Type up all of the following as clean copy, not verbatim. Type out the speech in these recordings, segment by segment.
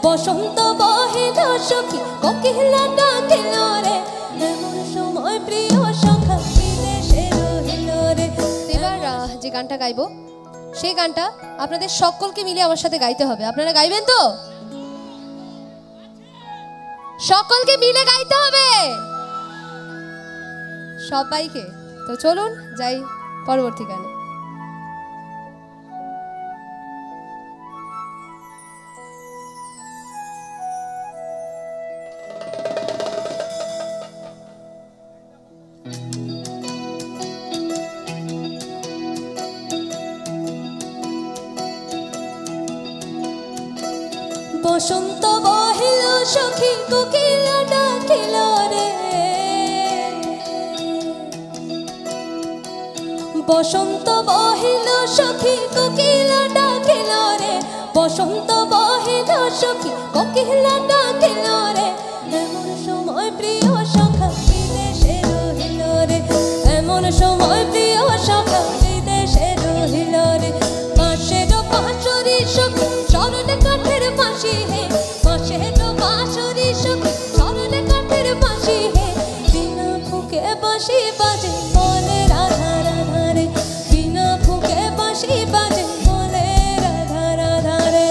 বসন্ত বহিল সখী কোকিলা ডাকিল রে এমন সময় প্রিয় সখা বিদেশে রহিল রে। এবার যে গানটা গাইবো সেই গানটা আপনাদের সকলকে মিলে আমার সাথে গাইতে হবে। আপনারা গাইবেন তো? সকলকে মিলে গাইতে হবে সবাইকে। তো চলুন যাই পরবর্তী গানে। বসন্ত বহিল সখী কোকিলা ডাকিল রে বসন্ত বহিল সখী কোকিলা ডাকিল রে বসন্ত বহিল সখী কোকিলা ডাকিল রে এমন সময় প্রিয় সখা বিদেশে রহিল রে এমন সময় প্রিয় সখা বিদেশে রহিল রে। পাশের পাশরি সখী চরণে কাঠের বাঁশি হে পাশের পাশরি সখী চরণে কাঠের বাঁশি হে বিনা ফুঁকে বাঁশি বাজে বলে রাধা রাধা রে বিনা ফুঁকে বাঁশি বাজে বলে রাধা রাধা রে।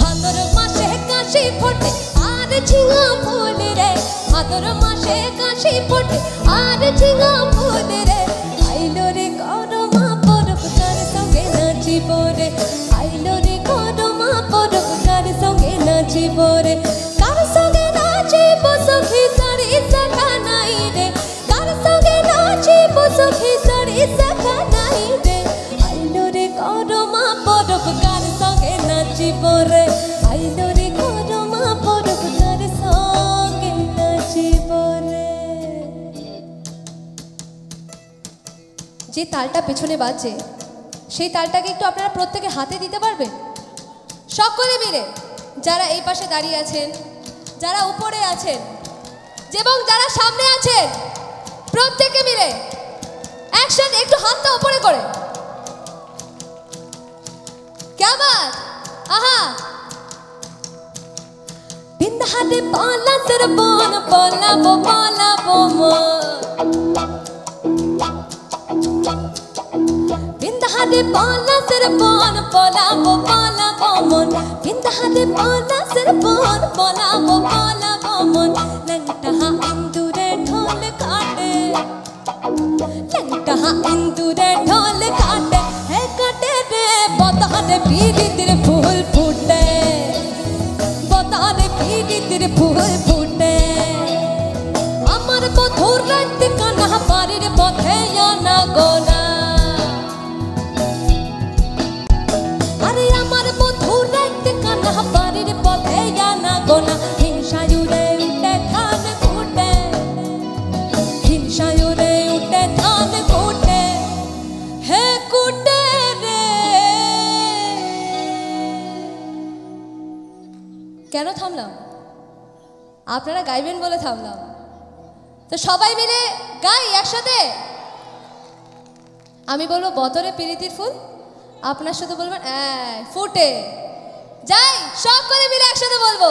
ভাদর মাসে কাশি ফোটে আর ঝিঙা ফুল রে আইলো রে করমা পরব তার সঙ্গে নাচিব রে আইলো রে করমা পরব তার সঙ্গে নাচিব রে কার সঙ্গে নাচিব সখী সারি সাখা নাই রে কার সঙ্গে নাচিব সখী সারি সাখা নাই রে আইলো রে করমা পরব কার সঙ্গে নাচিব রে আইলো রে করমা পরব তার সঙ্গে নাচিব রে। যে তালটা পেছনে বাজছে সেই তালটাকে একটু আপনারা প্রত্যেকে হাতে দিতে পারবেন সকলে মিলে, যারা এই পাশে দাঁড়িয়ে আছেন, যারা উপরে আছেন এবং যারা সামনে আছেন, প্রত্যেকে মিলে একসাথে একটু হাতটা উপরে করে। কেমন? আহা বিন্দাহারে পালা সর বন পালাবো পালাবো বিন্দাহারে পালা সর বন পালাবো পালাবো মন বিন্দাহারে পালা সর বন পালাবো পালাবো মন লংটাহা ইন্দুরে ঢোল কাটে লংটাহা ইন্দুরে ঢোল কাটে হে কাটে রে বতারে পীড়িতের ফুল ফুটে বতারে পীড়িতের ফুল ফুটে আমার বধুর রাত কানা বাড়ির পথে না গোনা আরে আমার বধুর রাত কানা বাড়ির পথে না গোনা হিংসায়ুরে উঠে ধান ফুটে হিংসায়ুরে উঠে ধান ফুটে হে কুটে রে। কেন থামলাম? আপনারা গাইবেন বলে থামলাম। তো সবাই মিলে গাই একসাথে। আমি বলবো বতরে পিরিতির ফুল, আপনার সাথে বলবেন ফুটে যাই, সব করে মিলে একসাথে বলবো।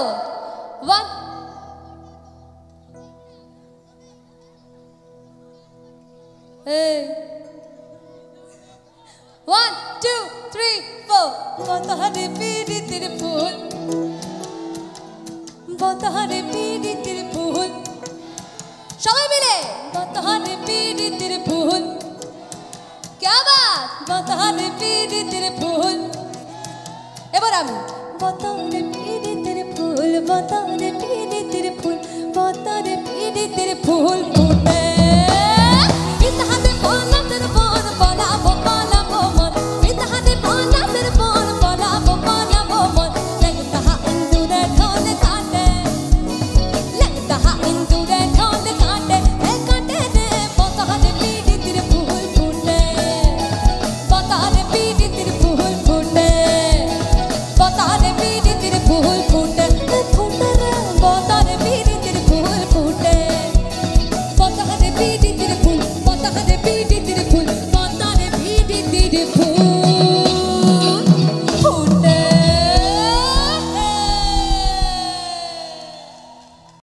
1 2 3 4 বতরে পিরিতির ফুল বতরে পিরিতির ফুল, সবাই মিলে বতরে পিরিতির ফুল। क्या बात? বতরে পিরিতির ফুল। এবার আমি বতরে পিরিতির ফুল বতরে পিরিতির ফুল বতরে পিরিতির ফুল ফুটে বিতাহাতে পানাতের বন পালাবো পালাবো মন বিতাহাতে পানাতের বন পালাবো পালাবো ফুল